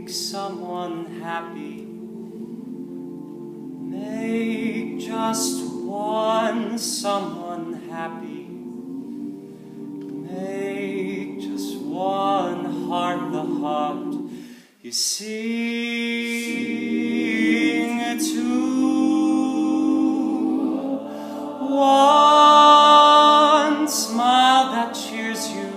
Someone happy. Make just one someone happy. Make just one heart the heart you sing to. One smile that cheers you.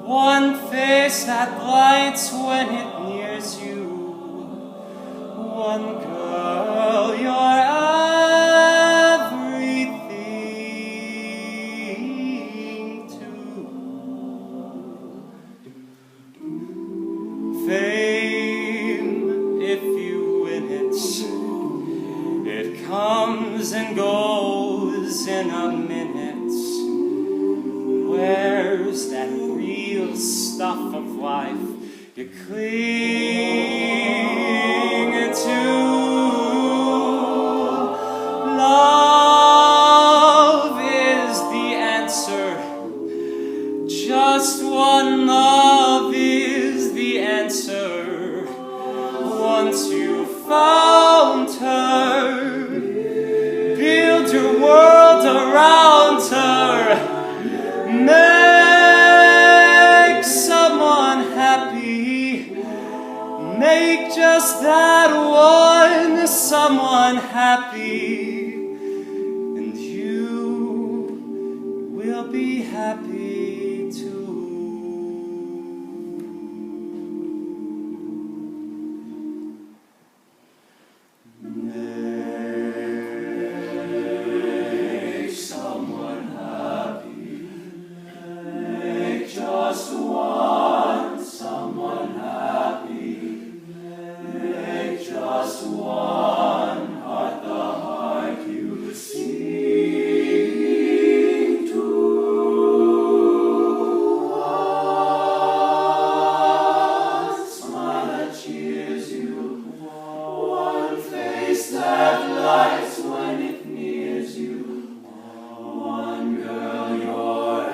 One face that lights when it nears you. One girl, you're everything too. Fame, if you win it, it comes and goes in a minute. Where's that real stuff of life you cling to? Love is the answer. Just one love is the answer. Once you found her, build your world around her. Make someone happy. Make just that one someone happy. And you will be happy too. Make someone happy. Just one someone happy. Make just one heart the heart you sing to. One smile that cheers you. One face that lights when it nears you. One girl, you're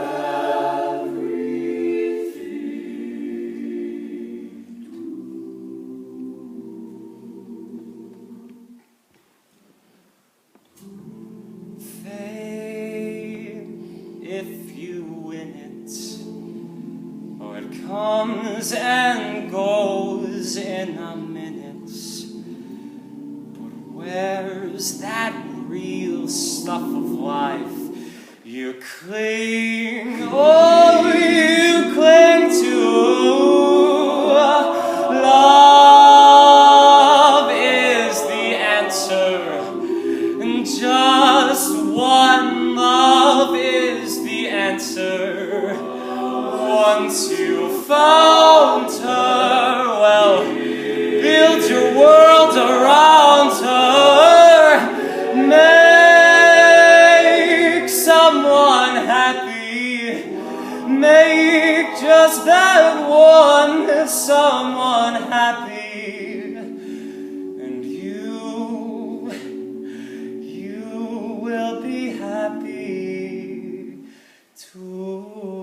if you win it, or it comes and goes in a minute. But where's that real stuff of life you cling, oh, you cling to? Love is the answer, and just one love is the answer. Once you found her, well, build your world around her. Make someone happy. Make just that one someone happy. And you will be happy too.